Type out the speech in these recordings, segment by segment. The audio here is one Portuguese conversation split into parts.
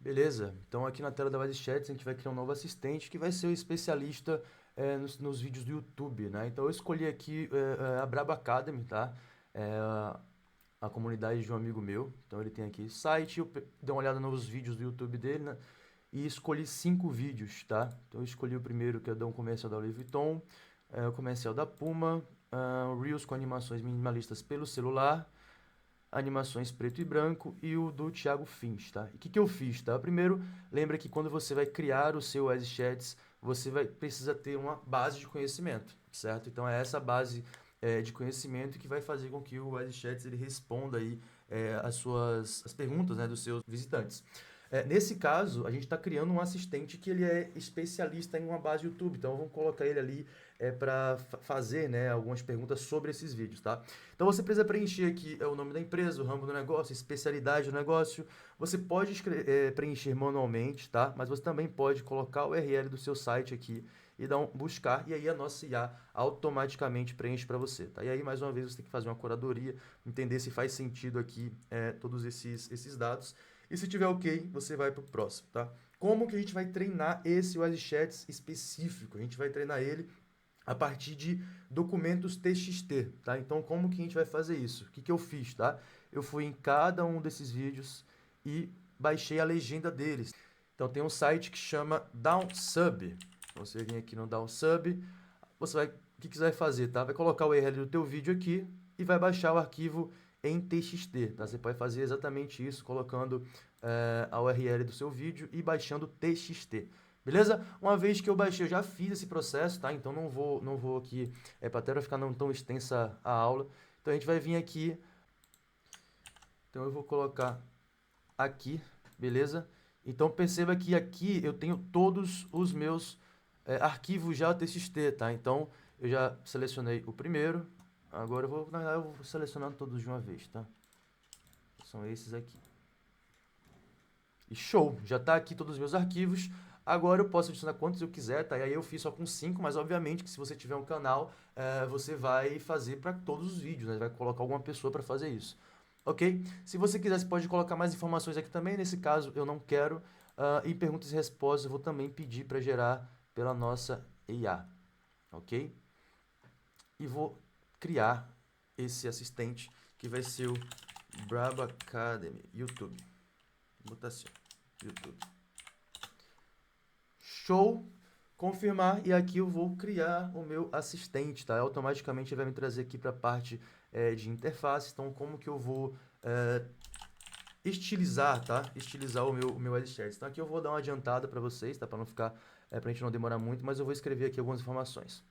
Beleza, então aqui na tela da Wise Chats a gente vai criar um novo assistente que vai ser o especialista nos vídeos do YouTube, né? Então eu escolhi aqui a Braba Academy, tá? É, a comunidade de um amigo meu. Então ele tem aqui site, dei uma olhada nos vídeos do YouTube dele, né? E escolhi 5 vídeos, tá? Então eu escolhi o primeiro, que é um comercial da Louis Vuitton, o comercial da Puma, Reels com animações minimalistas pelo celular, animações preto e branco e o do Thiago Fins, tá? E o que eu fiz, tá? Primeiro, lembra que quando você vai criar o seu Wise Chats, você precisa ter uma base de conhecimento, certo? Então é essa base de conhecimento que vai fazer com que o Wise Chats ele responda aí as perguntas, né, dos seus visitantes. Nesse caso, a gente está criando um assistente que ele é especialista em uma base YouTube. Então, vamos colocar ele ali para fazer, né, algumas perguntas sobre esses vídeos, tá? Então, você precisa preencher aqui o nome da empresa, o ramo do negócio, a especialidade do negócio. Você pode preencher manualmente, tá? Mas você também pode colocar o URL do seu site aqui e dar um buscar, e aí a nossa IA automaticamente preenche para você, tá? E aí, mais uma vez, você tem que fazer uma curadoria, entender se faz sentido aqui todos esses dados. E se tiver ok, você vai para o próximo, tá? Como que a gente vai treinar esse Wise Chats específico? A gente vai treinar ele a partir de documentos TXT, tá? Então, como que a gente vai fazer isso? O que eu fiz, tá? Eu fui em cada um desses vídeos e baixei a legenda deles. Então, tem um site que chama DownSub. Você vem aqui no DownSub, o que você vai fazer, tá? Vai colocar o URL do teu vídeo aqui e vai baixar o arquivo em TXT, tá? Você pode fazer exatamente isso, colocando a URL do seu vídeo e baixando TXT. Beleza? Uma vez que eu baixei, eu já fiz esse processo, tá? Então não vou aqui, para até ficar não tão extensa a aula. Então a gente vai vir aqui, então eu vou colocar aqui, beleza? Então perceba que aqui eu tenho todos os meus arquivos já TXT, tá? Então eu já selecionei o primeiro, agora na verdade eu vou selecionando todos de uma vez, tá? São esses aqui. E show, já está aqui todos os meus arquivos. Agora eu posso adicionar quantos eu quiser, tá? E aí eu fiz só com 5, mas obviamente que se você tiver um canal, você vai fazer para todos os vídeos, né? Vai colocar alguma pessoa para fazer isso. Ok? Se você quiser, você pode colocar mais informações aqui também. Nesse caso, eu não quero. Em perguntas e respostas, eu vou também pedir para gerar pela nossa IA. Ok? E vou criar esse assistente que vai ser o Braba Academy YouTube. Vou botar assim, YouTube. Show, confirmar, e aqui eu vou criar o meu assistente, tá? Automaticamente ele vai me trazer aqui para a parte de interface. Então, como que eu vou estilizar, tá? Estilizar o meu Wise. Então, aqui eu vou dar uma adiantada para vocês, tá? Para não ficar, para a gente não demorar muito, mas eu vou escrever aqui algumas informações.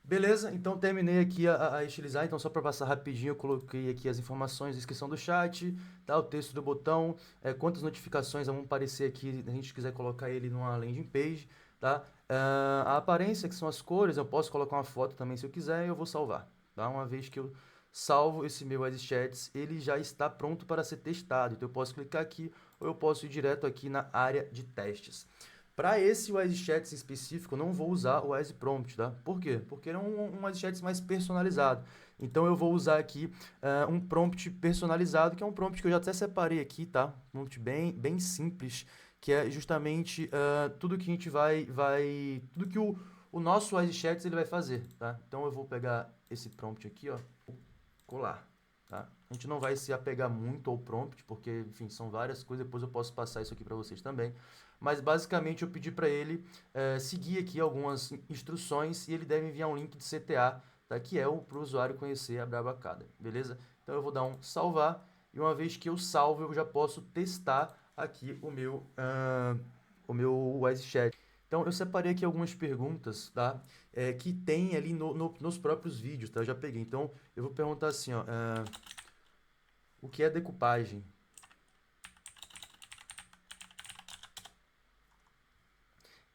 Beleza, então terminei aqui a estilizar, então só para passar rapidinho eu coloquei aqui as informações, descrição do chat, tá, o texto do botão, quantas notificações vão aparecer aqui, se a gente quiser colocar ele numa landing page, tá? A aparência, que são as cores, eu posso colocar uma foto também se eu quiser e eu vou salvar, tá? Uma vez que eu salvo esse meu Wise Chats, ele já está pronto para ser testado, então eu posso clicar aqui ou eu posso ir direto aqui na área de testes. Para esse Wise Chats específico, eu não vou usar o Wise Prompt, tá? Por quê? Porque ele é um Wise Chats mais personalizado. Então eu vou usar aqui um prompt personalizado, que é um prompt que eu já até separei aqui, tá? Um prompt bem simples, que é justamente tudo que a gente tudo que o nosso Wise Chats ele vai fazer, tá? Então eu vou pegar esse prompt aqui, ó, colar, tá? A gente não vai se apegar muito ao prompt, porque, enfim, são várias coisas, depois eu posso passar isso aqui para vocês também. Mas, basicamente, eu pedi para ele seguir aqui algumas instruções e ele deve enviar um link de CTA, tá? Que é para o usuário conhecer a Brava Academy, beleza? Então, eu vou dar um salvar e uma vez que eu salvo, eu já posso testar aqui o meu Wise Chat. Então, eu separei aqui algumas perguntas, tá? Que tem ali nos próprios vídeos, tá? Eu já peguei. Então, eu vou perguntar assim, ó, o que é decupagem?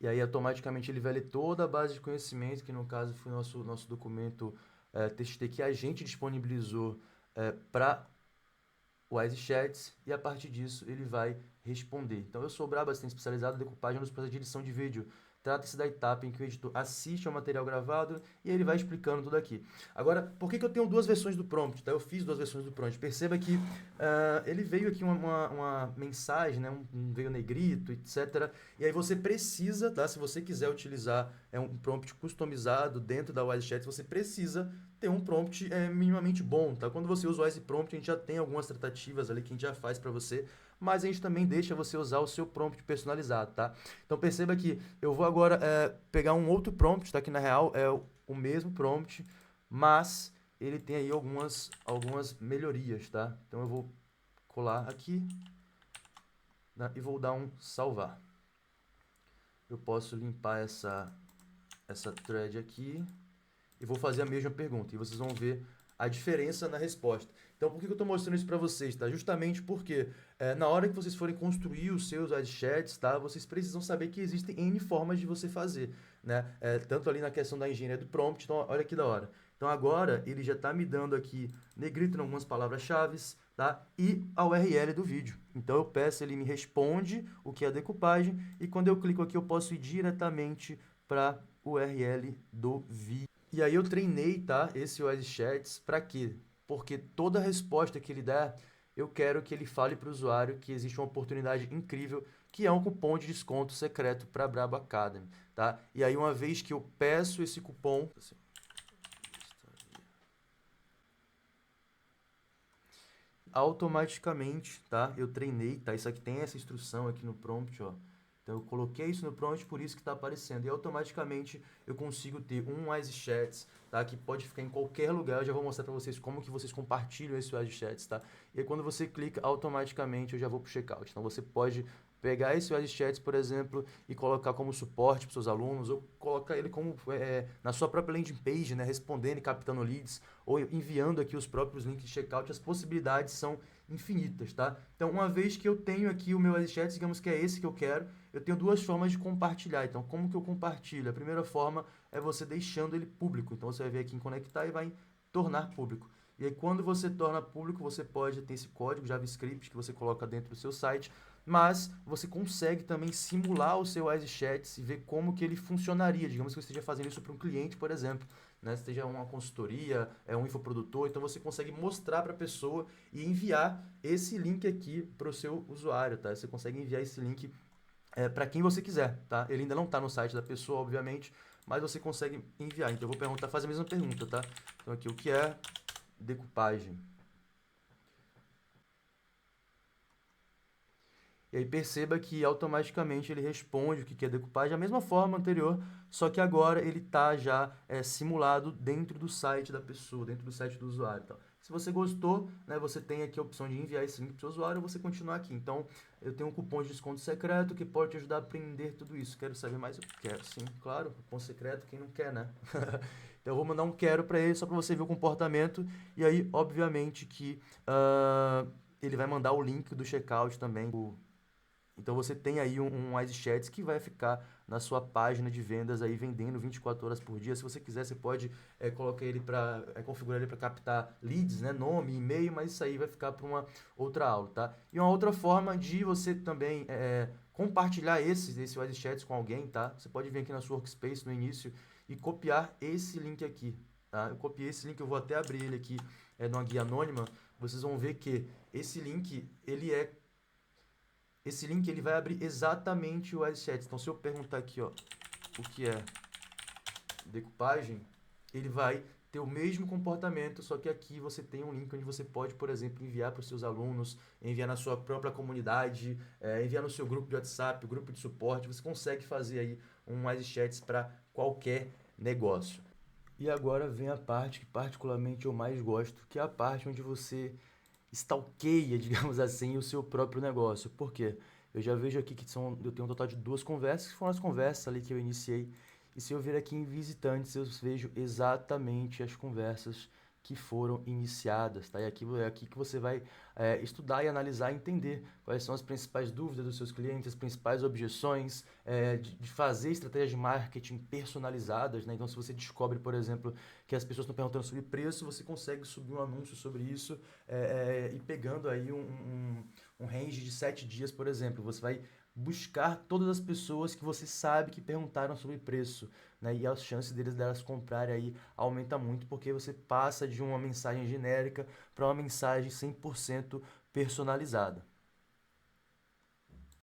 E aí, automaticamente, ele vai ler toda a base de conhecimento, que no caso foi o nosso documento TXT que a gente disponibilizou para o Wise Chats, e a partir disso ele vai responder. Então, eu sou brabo, bastante especializado em decupagem nos processos de edição de vídeo. trata-se da etapa em que o editor assiste ao material gravado e ele vai explicando tudo aqui. Agora, por que eu tenho duas versões do prompt? Tá? Eu fiz duas versões do prompt. Perceba que ele veio aqui uma mensagem, né? Veio negrito, etc. E aí você precisa, tá? Se você quiser utilizar um prompt customizado dentro da WiseChat, você precisa ter um prompt minimamente bom, tá? Quando você usa o WisePrompt, a gente já tem algumas tratativas ali que a gente já faz para você, mas a gente também deixa você usar o seu prompt personalizado, tá? Então perceba que eu vou agora pegar um outro prompt, tá? Que na real é o mesmo prompt, mas ele tem aí algumas melhorias, tá? Então eu vou colar aqui, né? E vou dar um salvar. Eu posso limpar essa thread aqui e vou fazer a mesma pergunta. E vocês vão ver a diferença na resposta. Então, por que eu estou mostrando isso para vocês? Tá? Justamente porque na hora que vocês forem construir os seus chats, tá? Vocês precisam saber que existem N formas de você fazer. Né? Tanto ali na questão da engenharia do prompt. Então, olha que da hora. Então, agora ele já está me dando aqui negrito em algumas palavras-chave, tá? E a URL do vídeo. Então, eu peço, ele me responde o que é a decupagem. E quando eu clico aqui, eu posso ir diretamente para o URL do vídeo. E aí eu treinei, tá, esse WiseChats para quê? Porque toda resposta que ele der, eu quero que ele fale para o usuário que existe uma oportunidade incrível, que é um cupom de desconto secreto para a Brabo Academy, tá? E aí uma vez que eu peço esse cupom, automaticamente, tá? Eu treinei, tá? Isso aqui tem essa instrução aqui no prompt, ó. Então eu coloquei isso no prompt, por isso que está aparecendo. E automaticamente eu consigo ter um WiseChats, tá? Que pode ficar em qualquer lugar. Eu já vou mostrar para vocês como que vocês compartilham esse WiseChats, tá? E aí, quando você clica, automaticamente eu já vou para o checkout. Então você pode pegar esse WiseChats, por exemplo, e colocar como suporte para seus alunos, ou colocar ele como na sua própria landing page, né? Respondendo e captando leads, ou enviando aqui os próprios links de checkout. As possibilidades são infinitas, tá? Então, uma vez que eu tenho aqui o meu WiseChats, digamos que é esse que eu quero, eu tenho duas formas de compartilhar. Então, como que eu compartilho? A primeira forma é você deixando ele público. Então, você vai vir aqui em conectar e vai em tornar público. E aí, quando você torna público, você pode ter esse código JavaScript que você coloca dentro do seu site, mas você consegue também simular o seu WiseChats e ver como que ele funcionaria. Digamos que você esteja fazendo isso para um cliente, por exemplo, né? Seja uma consultoria, um infoprodutor, então você consegue mostrar para a pessoa e enviar esse link aqui para o seu usuário, tá? Você consegue enviar esse link para quem você quiser, tá? Ele ainda não está no site da pessoa, obviamente, mas você consegue enviar. Então eu vou perguntar, fazer a mesma pergunta, tá? Então aqui, o que é decupagem? E aí perceba que automaticamente ele responde o que é decupagem da mesma forma anterior, só que agora ele está já simulado dentro do site da pessoa, dentro do site do usuário. Então, se você gostou, né, você tem aqui a opção de enviar esse link para o seu usuário ou você continuar aqui. Então, eu tenho um cupom de desconto secreto que pode te ajudar a aprender tudo isso. Quero saber mais? Eu quero, sim, claro. Cupom secreto, quem não quer, né? Então, eu vou mandar um quero para ele só para você ver o comportamento. E aí, obviamente, que ele vai mandar o link do checkout também. Então você tem aí um WiseChats que vai ficar na sua página de vendas aí vendendo 24 horas por dia. Se você quiser, você pode colocar ele para configurar ele para captar leads, né, nome, e-mail, mas isso aí vai ficar para uma outra aula, tá? E uma outra forma de você também compartilhar esse WiseChats com alguém, tá? Você pode vir aqui na sua workspace no início e copiar esse link aqui, tá? Eu copiei esse link, eu vou até abrir ele aqui numa guia anônima. Vocês vão ver que esse link ele vai abrir exatamente o WiseChats. Então, se eu perguntar aqui, ó, o que é decupagem, ele vai ter o mesmo comportamento, só que aqui você tem um link onde você pode, por exemplo, enviar para os seus alunos, enviar na sua própria comunidade, enviar no seu grupo de WhatsApp, grupo de suporte. Você consegue fazer aí um WiseChats para qualquer negócio. E agora vem a parte que particularmente eu mais gosto, que é a parte onde você stalkeia, digamos assim, o seu próprio negócio. Por quê? Eu já vejo aqui que eu tenho um total de duas conversas, que foram as conversas ali que eu iniciei. E se eu vir aqui em visitantes, eu vejo exatamente as conversas que foram iniciadas, tá? E aqui é aqui que você vai estudar e analisar e entender quais são as principais dúvidas dos seus clientes, as principais objeções, de fazer estratégias de marketing personalizadas, né? Então, se você descobre, por exemplo, que as pessoas estão perguntando sobre preço, você consegue subir um anúncio sobre isso e pegando aí um range de 7 dias, por exemplo. Você vai buscar todas as pessoas que você sabe que perguntaram sobre preço, né? E as chances delas comprarem aí aumenta muito porque você passa de uma mensagem genérica para uma mensagem 100% personalizada.